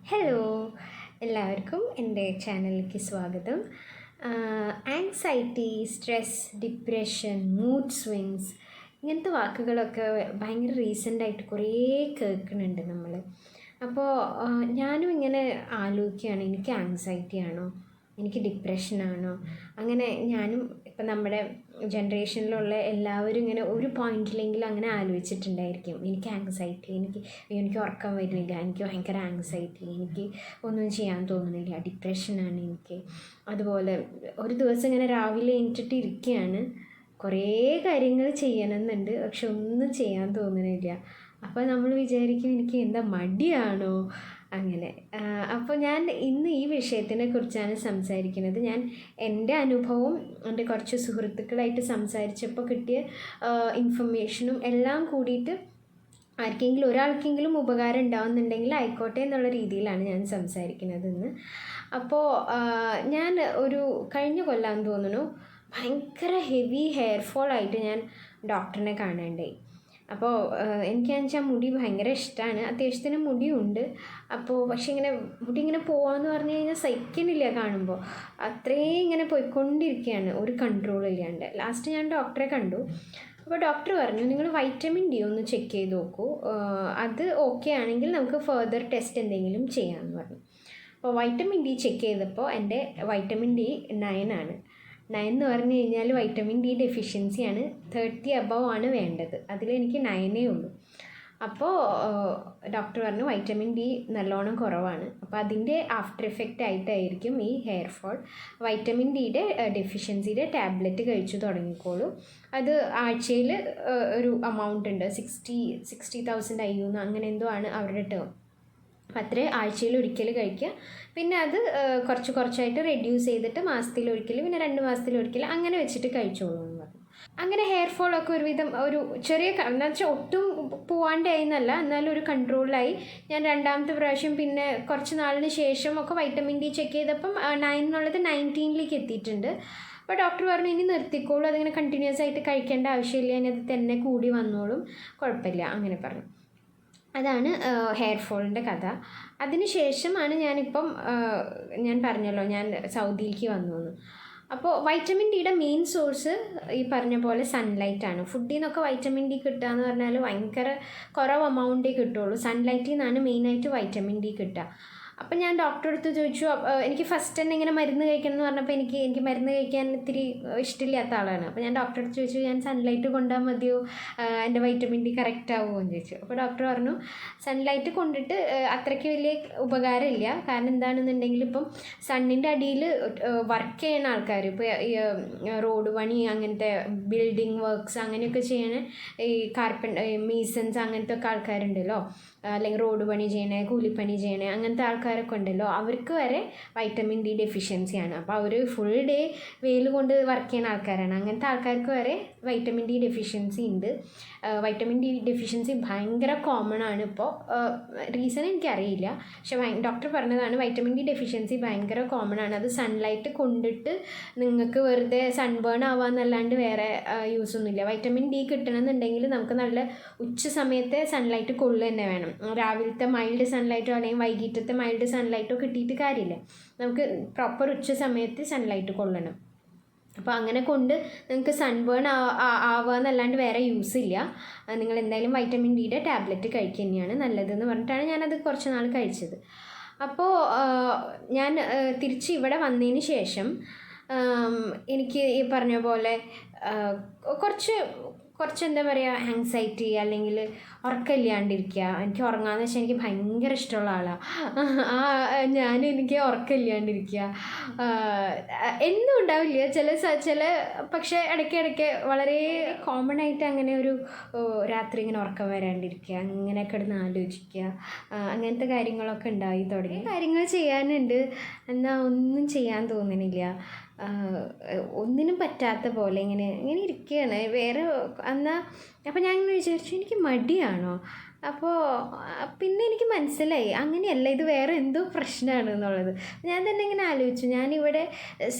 Hello, എല്ലാവർക്കും എൻ്റെ ചാനലിലേക്ക് സ്വാഗതം. Anxiety, stress, depression, mood swings ഇങ്ങനത്തെ വാക്കുകളൊക്കെ ഭയങ്കര റീസെൻ്റായിട്ട് കുറേ കേൾക്കുന്നുണ്ട് നമ്മൾ. അപ്പോൾ ഞാനും ഇങ്ങനെ ആലോചിക്കുകയാണ്, എനിക്ക് ആങ്സൈറ്റി ആണോ, എനിക്ക് ഡിപ്രഷനാണോ? അങ്ങനെ ഞാനും ഇപ്പം നമ്മുടെ ജനറേഷനിലുള്ള എല്ലാവരും ഇങ്ങനെ ഒരു പോയിന്റിലെങ്കിലും അങ്ങനെ ആലോചിച്ചിട്ടുണ്ടായിരിക്കും. എനിക്ക് ആങ്സൈറ്റി, എനിക്ക് ഉറക്കം വരുന്നില്ല, എനിക്ക് ഭയങ്കര ആങ്സൈറ്റി, എനിക്ക് ഒന്നും ചെയ്യാൻ തോന്നുന്നില്ല, ഡിപ്രഷനാണ് എനിക്ക്. അതുപോലെ ഒരു ദിവസം ഇങ്ങനെ രാവിലെ എണീറ്റിട്ട് ഇരിക്കുകയാണ്, കുറേ കാര്യങ്ങൾ ചെയ്യണമെന്നുണ്ട്, പക്ഷെ ഒന്നും ചെയ്യാൻ തോന്നുന്നില്ല. അപ്പോൾ നമ്മൾ വിചാരിക്കും എനിക്ക് എന്താ മടിയാണോ അങ്ങനെ. അപ്പോൾ ഞാൻ ഇന്ന് ഈ വിഷയത്തിനെ കുറിച്ചാണ് സംസാരിക്കുന്നത്. ഞാൻ എൻ്റെ അനുഭവവും എൻ്റെ കുറച്ച് സുഹൃത്തുക്കളായിട്ട് സംസാരിച്ചപ്പോൾ കിട്ടിയ ഇൻഫർമേഷനും എല്ലാം കൂടിയിട്ട് ആർക്കെങ്കിലും ഒരാൾക്കെങ്കിലും ഉപകാരം ഉണ്ടാവുന്നുണ്ടെങ്കിൽ ആയിക്കോട്ടെ എന്നുള്ള രീതിയിലാണ് ഞാൻ സംസാരിക്കുന്നത് ഇന്ന്. അപ്പോൾ ഞാൻ ഒരു കഴിഞ്ഞ കൊല്ലാന്ന് തോന്നുന്നു ഭയങ്കര ഹെവി ഹെയർ ഫോൾ ആയിട്ട് ഞാൻ ഡോക്ടറിനെ കാണാണ്ടായി. അപ്പോൾ എനിക്കാണെന്ന് വെച്ചാൽ മുടി ഭയങ്കര ഇഷ്ടമാണ്, അത്യാവശ്യത്തിന് മുടിയുണ്ട്. അപ്പോൾ പക്ഷേ ഇങ്ങനെ മുടി ഇങ്ങനെ പോവാന്ന് പറഞ്ഞു കഴിഞ്ഞാൽ സഹിക്കുന്നില്ല കാണുമ്പോൾ. അത്രയും ഇങ്ങനെ പോയിക്കൊണ്ടിരിക്കുകയാണ്, ഒരു കൺട്രോൾ ഇല്ലാണ്ട്. ലാസ്റ്റ് ഞാൻ ഡോക്ടറെ കണ്ടു. അപ്പോൾ ഡോക്ടർ പറഞ്ഞു, നിങ്ങൾ വൈറ്റമിൻ ഡി ഒന്ന് ചെക്ക് ചെയ്ത് നോക്കൂ, അത് ഓക്കെ ആണെങ്കിൽ നമുക്ക് ഫർദർ ടെസ്റ്റ് എന്തെങ്കിലും ചെയ്യാമെന്ന് പറഞ്ഞു. അപ്പോൾ വൈറ്റമിൻ ഡി ചെക്ക് ചെയ്തപ്പോൾ എൻ്റെ വൈറ്റമിൻ ഡി 9 ആണ്. 9 എന്ന് പറഞ്ഞു കഴിഞ്ഞാൽ വൈറ്റമിൻ ഡി ഡെഫിഷ്യൻസിയാണ്. 30 അബവ് ആണ് വേണ്ടത്, അതിലെനിക്ക് 9 ഉള്ളൂ. അപ്പോൾ ഡോക്ടർ പറഞ്ഞു വൈറ്റമിൻ ഡി നല്ലോണം കുറവാണ്, അപ്പോൾ അതിൻ്റെ ആഫ്റ്റർ എഫക്റ്റ് ആയിട്ടായിരിക്കും ഈ ഹെയർ ഫോൾ. വൈറ്റമിൻ ഡിയുടെ ഡെഫിഷ്യൻസിയുടെ ടാബ്ലറ്റ് കഴിച്ചു തുടങ്ങിക്കോളൂ. അത് ആഴ്ചയിൽ ഒരു എമൗണ്ട് ഉണ്ട്, 60,000 IU അങ്ങനെ എന്തോ ആണ് അവരുടെ ടേം. അപ്പം അത്രയും ആഴ്ചയിൽ ഒരിക്കൽ കഴിക്കുക, പിന്നെ അത് കുറച്ചായിട്ട് റെഡ്യൂസ് ചെയ്തിട്ട് മാസത്തിലൊരിക്കൽ, പിന്നെ 2 മാസത്തിലൊരിക്കൽ അങ്ങനെ വെച്ചിട്ട് കഴിച്ചോളൂ എന്ന് പറഞ്ഞു. അങ്ങനെ ഹെയർ ഫോളൊക്കെ ഒരുവിധം ഒരു ചെറിയ എന്താ വെച്ചാൽ ഒട്ടും പോവാണ്ടായി എന്നല്ല, എന്നാലും ഒരു കൺട്രോളിലായി. ഞാൻ രണ്ടാമത്തെ പ്രാവശ്യം പിന്നെ കുറച്ച് നാളിന് ശേഷം ഒക്കെ വൈറ്റമിൻ ഡി ചെക്ക് ചെയ്തപ്പം 9 എന്നുള്ളത് 19ലേക്ക് എത്തിയിട്ടുണ്ട്. അപ്പോൾ ഡോക്ടർ പറഞ്ഞു ഇനി നിർത്തിക്കോളൂ, അതിങ്ങനെ കണ്ടിന്യൂസ് ആയിട്ട് കഴിക്കേണ്ട ആവശ്യമില്ല, ഇനി അത് തന്നെ കൂടി വന്നോളും, കുഴപ്പമില്ല അങ്ങനെ പറഞ്ഞു. അതാണ് ഹെയർ ഫോളിൻ്റെ കഥ. അതിന് ശേഷമാണ് ഞാനിപ്പം ഞാൻ പറഞ്ഞല്ലോ ഞാൻ സൗദിയിലേക്ക് വന്നു എന്ന്. അപ്പോൾ വൈറ്റമിൻ ഡിയുടെ മെയിൻ സോഴ്സ് ഈ പറഞ്ഞ പോലെ സൺലൈറ്റാണ്. ഫുഡിൽ നിന്നൊക്കെ വൈറ്റമിൻ ഡി കിട്ടുക എന്ന് പറഞ്ഞാൽ ഭയങ്കര കുറവ് എമൗണ്ടേ കിട്ടുള്ളൂ. സൺലൈറ്റിൽ നിന്നാണ് മെയിനായിട്ട് വൈറ്റമിൻ ഡി കിട്ടുക. അപ്പം ഞാൻ ഡോക്ടറെ അടുത്ത് ചോദിച്ചു, എനിക്ക് ഫസ്റ്റ് തന്നെ ഇങ്ങനെ മരുന്ന് കഴിക്കണം എന്ന് പറഞ്ഞപ്പോൾ എനിക്ക് മരുന്ന് കഴിക്കാൻ ഇത്തിരി ഇഷ്ടമില്ലാത്ത ആളാണ്. അപ്പോൾ ഞാൻ ഡോക്ടറെ അടുത്ത് ചോദിച്ചു, ഞാൻ സൺലൈറ്റ് കൊണ്ടാൽ മതിയോ, എൻ്റെ വൈറ്റമിൻ ഡി കറക്റ്റ് ആവുമോ എന്ന് ചോദിച്ചു. അപ്പോൾ ഡോക്ടർ പറഞ്ഞു സൺലൈറ്റ് കൊണ്ടിട്ട് അത്രയ്ക്ക് വലിയ ഉപകാരമില്ല. കാരണം എന്താണെന്നുണ്ടെങ്കിൽ ഇപ്പം സണ്ണിൻ്റെ അടിയിൽ വർക്ക് ചെയ്യുന്ന ആൾക്കാർ, ഇപ്പോൾ റോഡ് പണി, അങ്ങനത്തെ ബിൽഡിംഗ് വർക്ക്സ് അങ്ങനെയൊക്കെ ചെയ്യണ ഈ മീസൻസ് അങ്ങനത്തെ ഒക്കെ ആൾക്കാരുണ്ടല്ലോ, അല്ലെങ്കിൽ റോഡ് പണി ചെയ്യണേ, കൂലിപ്പണി ചെയ്യണേ, അങ്ങനത്തെ ആൾക്കാരൊക്കെ ഉണ്ടല്ലോ, അവർക്ക് വരെ വൈറ്റമിൻ ഡി ഡെഫിഷ്യൻസിയാണ്. അപ്പോൾ അവർ ഫുൾ ഡേ വെയിൽ കൊണ്ട് വർക്ക് ചെയ്യുന്ന ആൾക്കാരാണ്. അങ്ങനത്തെ ആൾക്കാർക്ക് വരെ വൈറ്റമിൻ ഡി ഡെഫിഷ്യൻസി ഉണ്ട്. വൈറ്റമിൻ ഡി ഡെഫിഷ്യൻസി ഭയങ്കര കോമൺ ആണ് ഇപ്പോൾ. റീസൺ എനിക്കറിയില്ല, പക്ഷെ ഡോക്ടർ പറഞ്ഞതാണ് വൈറ്റമിൻ ഡി ഡെഫിഷ്യൻസി ഭയങ്കര കോമൺ ആണ്. അത് സൺലൈറ്റ് കൊണ്ടിട്ട് നിങ്ങൾക്ക് വെറുതെ സൺബേൺ ആവാന്നല്ലാണ്ട് വേറെ യൂസ് ഒന്നുമില്ല. വൈറ്റമിൻ ഡി കിട്ടണമെന്നുണ്ടെങ്കിൽ നമുക്ക് നല്ല ഉച്ച സമയത്തെ സൺലൈറ്റ് കൊള്ളുക തന്നെ വേണം. രാവിലത്തെ മൈൽഡ് സൺലൈറ്റോ അല്ലെങ്കിൽ വൈകിട്ടത്തെ മൈൽഡ് സൺലൈറ്റോ കിട്ടിയിട്ട് കാര്യമില്ല, നമുക്ക് പ്രോപ്പർ ഉച്ച സമയത്ത് സൺലൈറ്റ് കൊള്ളണം. അപ്പോൾ അങ്ങനെ കൊണ്ട് നിങ്ങൾക്ക് സൺബേൺ ആവുക എന്നല്ലാണ്ട് വേറെ യൂസ് ഇല്ല. നിങ്ങൾ എന്തായാലും വൈറ്റമിൻ ഡിയുടെ ടാബ്ലറ്റ് കഴിക്കുക തന്നെയാണ് നല്ലതെന്ന് പറഞ്ഞിട്ടാണ് ഞാനത് കുറച്ച് നാൾ കഴിച്ചത്. അപ്പോൾ ഞാൻ തിരിച്ച് ഇവിടെ വന്നതിന് ശേഷം എനിക്ക് ഈ പറഞ്ഞ പോലെ കുറച്ച് എന്താ പറയുക, ആങ്സൈറ്റി അല്ലെങ്കിൽ ഉറക്കമില്ലാണ്ടിരിക്കുക. എനിക്ക് ഉറങ്ങാന്ന് വെച്ചാൽ എനിക്ക് ഭയങ്കര ഇഷ്ടമുള്ള ആളാണ്. എനിക്ക് ഉറക്കമില്ലാണ്ടിരിക്കുക എന്നും ഉണ്ടാവില്ല, ചില പക്ഷേ ഇടയ്ക്കിടയ്ക്ക് വളരെ കോമൺ ആയിട്ട് അങ്ങനെ ഒരു രാത്രി ഇങ്ങനെ ഉറക്കം വരാണ്ടിരിക്കുക, അങ്ങനെ കിടന്ന് ആലോചിക്കുക, അങ്ങനത്തെ കാര്യങ്ങളൊക്കെ ഉണ്ടായി തുടങ്ങി. കാര്യങ്ങൾ ചെയ്യാനുണ്ട്, എന്നാൽ ഒന്നും ചെയ്യാൻ തോന്നണില്ല, ഒന്നിനും പറ്റാത്ത പോലെ ഇങ്ങനെ ഇരിക്കുകയാണ് വേറെ എന്നാൽ. അപ്പോൾ ഞാൻ ഇങ്ങനെ വിചാരിച്ചു എനിക്ക് മടിയാണോ. അപ്പോൾ പിന്നെ എനിക്ക് മനസ്സിലായി അങ്ങനെയല്ല, ഇത് വേറെ എന്തോ പ്രശ്നമാണ് എന്നുള്ളത്. ഞാൻ തന്നെ ഇങ്ങനെ ആലോചിച്ചു, ഞാനിവിടെ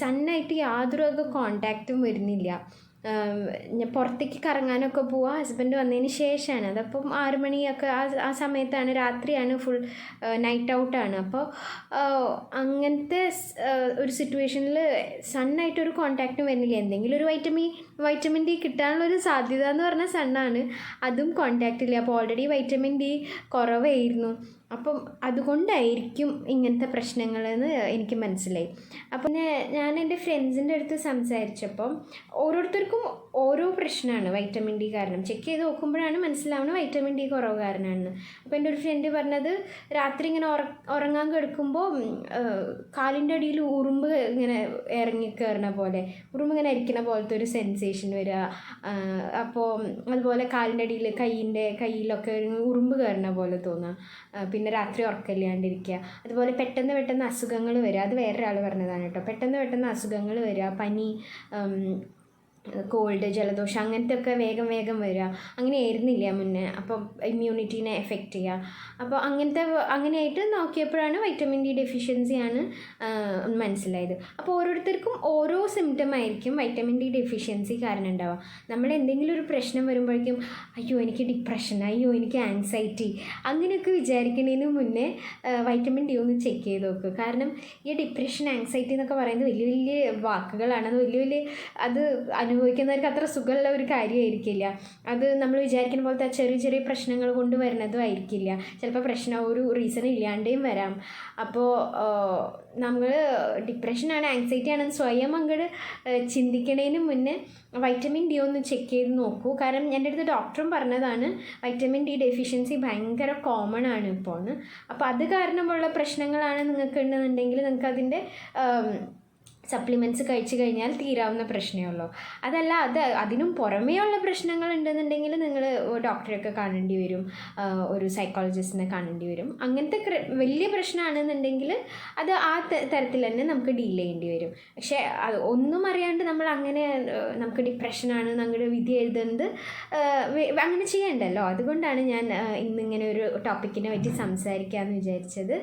സണ്ണായിട്ട് യാതൊരു കോണ്ടാക്റ്റും വരുന്നില്ല. ഞാൻ പുറത്തേക്ക് കറങ്ങാനൊക്കെ പോവുക ഹസ്ബൻഡ് വന്നതിന് ശേഷമാണ്. അതപ്പം 6 മണിയൊക്കെ ആ സമയത്താണ്, രാത്രിയാണ്, ഫുൾ നൈറ്റ് ഔട്ടാണ്. അപ്പോൾ അങ്ങനത്തെ ഒരു സിറ്റുവേഷനിൽ സണ്ണായിട്ടൊരു കോൺടാക്റ്റും വരുന്നില്ല. എന്തെങ്കിലും ഒരു വൈറ്റമിൻ ഡി കിട്ടാനുള്ളൊരു സാധ്യത എന്ന് പറഞ്ഞാൽ സണ്ണാണ്. അതും കോൺടാക്റ്റ് ഇല്ല. അപ്പോൾ ഓൾറെഡി വൈറ്റമിൻ ഡി കുറവായിരുന്നു. അപ്പം അതുകൊണ്ടായിരിക്കും ഇങ്ങനത്തെ പ്രശ്നങ്ങളെന്ന് എനിക്ക് മനസ്സിലായി. അപ്പം ഞാൻ എൻ്റെ ഫ്രണ്ട്സിൻ്റെ അടുത്ത് സംസാരിച്ചപ്പം ഓരോരുത്തർക്കും ഓരോ പ്രശ്നമാണ് വൈറ്റമിൻ ഡി കാരണം. ചെക്ക് ചെയ്ത് നോക്കുമ്പോഴാണ് മനസ്സിലാവുന്നത് വൈറ്റമിൻ ഡി കുറവ് കാരണമാണ്. അപ്പോൾ എൻ്റെ ഒരു ഫ്രണ്ട് പറഞ്ഞത് രാത്രി ഇങ്ങനെ ഉറങ്ങാൻ കിടക്കുമ്പോൾ കാലിൻ്റെ അടിയിൽ ഉറുമ്പ് ഇങ്ങനെ ഇറങ്ങി കയറുന്ന പോലെ, ഉറുമ്പ് ഇങ്ങനെ അരിക്കുന്ന പോലത്തെ ഒരു സെൻസേഷൻ വരിക. അപ്പോൾ അതുപോലെ കാലിൻ്റെ അടിയിൽ കയ്യിലൊക്കെ ഉറുമ്പ് കയറുന്ന പോലെ തോന്നുക. പിന്നെ രാത്രി ഉറക്കമില്ലാണ്ടിരിക്കുക. അതുപോലെ പെട്ടെന്ന് അസുഖങ്ങൾ വരിക. അത് വേറൊരാൾ പറഞ്ഞതാണ് കേട്ടോ. പെട്ടെന്ന് അസുഖങ്ങൾ വരിക, പനി, കോൾഡ്, ജലദോഷം അങ്ങനത്തെ ഒക്കെ വേഗം വരിക. അങ്ങനെ ആയിരുന്നില്ല മുന്നേ. അപ്പം ഇമ്മ്യൂണിറ്റീനെ എഫക്റ്റ് ചെയ്യുക. അപ്പോൾ അങ്ങനെയായിട്ട് നോക്കിയപ്പോഴാണ് വൈറ്റമിൻ ഡി ഡെഫിഷ്യൻസിയാണ് മനസ്സിലായത്. അപ്പോൾ ഓരോരുത്തർക്കും ഓരോ സിംറ്റം ആയിരിക്കും വൈറ്റമിൻ ഡി ഡെഫിഷ്യൻസി കാരണം ഉണ്ടാവുക. നമ്മൾ എന്തെങ്കിലും ഒരു പ്രശ്നം വരുമ്പോഴേക്കും അയ്യോ എനിക്ക് ഡിപ്രഷൻ, അയ്യോ എനിക്ക് ആങ്സൈറ്റി, അങ്ങനെയൊക്കെ വിചാരിക്കുന്നതിന് മുന്നേ വൈറ്റമിൻ ഡി ഒന്ന് ചെക്ക് ചെയ്ത് നോക്കുക. കാരണം ഈ ഡിപ്രഷൻ, ആങ്സൈറ്റി എന്നൊക്കെ പറയുന്നത് വലിയ വാക്കുകളാണ്. അത് അനുഭവിക്കുന്നവർക്ക് അത്ര സുഖമുള്ള ഒരു കാര്യമായിരിക്കില്ല. അത് നമ്മൾ വിചാരിക്കുന്ന പോലത്തെ ചെറിയ പ്രശ്നങ്ങൾ കൊണ്ട് വരുന്നതും ആയിരിക്കില്ല. ചിലപ്പോൾ പ്രശ്നം ഒരു റീസൺ ഇല്ലാണ്ടേയും വരാം. അപ്പോൾ നമ്മൾ ഡിപ്രഷനാണ്, ആങ്സൈറ്റി ആണെന്ന് സ്വയം അങ്ങോട്ട് ചിന്തിക്കുന്നതിന് മുന്നേ വൈറ്റമിൻ ഡി ഒന്ന് ചെക്ക് ചെയ്ത് നോക്കൂ. കാരണം എൻ്റെ അടുത്ത് ഡോക്ടറും പറഞ്ഞതാണ് വൈറ്റമിൻ ഡി ഡെഫിഷ്യൻസി ഭയങ്കര കോമൺ ആണ് ഇപ്പോൾ. അപ്പോൾ അത് കാരണമുള്ള പ്രശ്നങ്ങളാണ് നിങ്ങൾക്ക് ഉണ്ടെന്നുണ്ടെങ്കിൽ നിങ്ങൾക്ക് അതിൻ്റെ സപ്ലിമെൻറ്റ്സ് കഴിച്ചു കഴിഞ്ഞാൽ തീരാവുന്ന പ്രശ്നമേ ഉള്ളൂ. അതല്ല അതിനും പുറമേ ഉള്ള പ്രശ്നങ്ങൾ ഉണ്ടെന്നുണ്ടെങ്കിൽ നിങ്ങൾ ഡോക്ടറെയൊക്കെ കാണേണ്ടി വരും, ഒരു സൈക്കോളജിസ്റ്റിനെ കാണേണ്ടി വരും. അങ്ങനത്തെ വലിയ പ്രശ്നമാണെന്നുണ്ടെങ്കിൽ അത് ആ തരത്തിൽ തന്നെ നമുക്ക് ഡീൽ ചെയ്യേണ്ടി വരും. പക്ഷേ അത് ഒന്നും അറിയാണ്ട് നമുക്ക് ഡിപ്രഷനാണ് ഞങ്ങളുടെ വിധി എഴുതുന്നത് അങ്ങനെ ചെയ്യണ്ടല്ലോ. അതുകൊണ്ടാണ് ഞാൻ ഇന്നിങ്ങനെ ഒരു ടോപ്പിക്കിനെ പറ്റി സംസാരിക്കാമെന്ന് വിചാരിച്ചത്.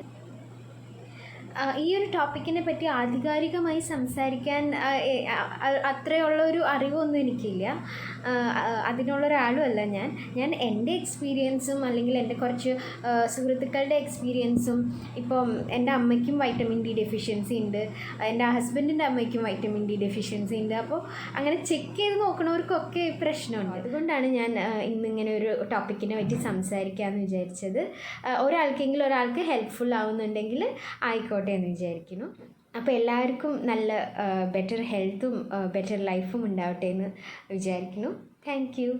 ഈ ഒരു ടോപ്പിക്കിനെ പറ്റി ആധികാരികമായി സംസാരിക്കാൻ അത്രയുള്ളൊരു അറിവൊന്നും എനിക്കില്ല. അതിനുള്ളൊരാളും അല്ല ഞാൻ എൻ്റെ എക്സ്പീരിയൻസും അല്ലെങ്കിൽ എൻ്റെ കുറച്ച് സുഹൃത്തുക്കളുടെ എക്സ്പീരിയൻസും, ഇപ്പം എൻ്റെ അമ്മയ്ക്കും വൈറ്റമിൻ ഡി ഡെഫിഷ്യൻസി ഉണ്ട്, എൻ്റെ ഹസ്ബൻഡിൻ്റെ അമ്മയ്ക്കും വൈറ്റമിൻ ഡി ഡെഫിഷ്യൻസി ഉണ്ട്. അപ്പോൾ അങ്ങനെ ചെക്ക് ചെയ്ത് നോക്കണവർക്കൊക്കെ പ്രശ്നമുണ്ട്. അതുകൊണ്ടാണ് ഞാൻ ഇന്നിങ്ങനെ ഒരു ടോപ്പിക്കിനെ പറ്റി സംസാരിക്കാമെന്ന് വിചാരിച്ചത്. ഒരാൾക്ക് ഹെൽപ്ഫുൾ ആവുന്നുണ്ടെങ്കിൽ ആയിക്കോട്ടെ എന്ന് വിചാരിക്കുന്നു. അപ്പോൾ എല്ലാവർക്കും നല്ല ബെറ്റർ ഹെൽത്തും ബെറ്റർ ലൈഫും ഉണ്ടാവട്ടെ എന്ന് വിചാരിക്കുന്നു. Thank you.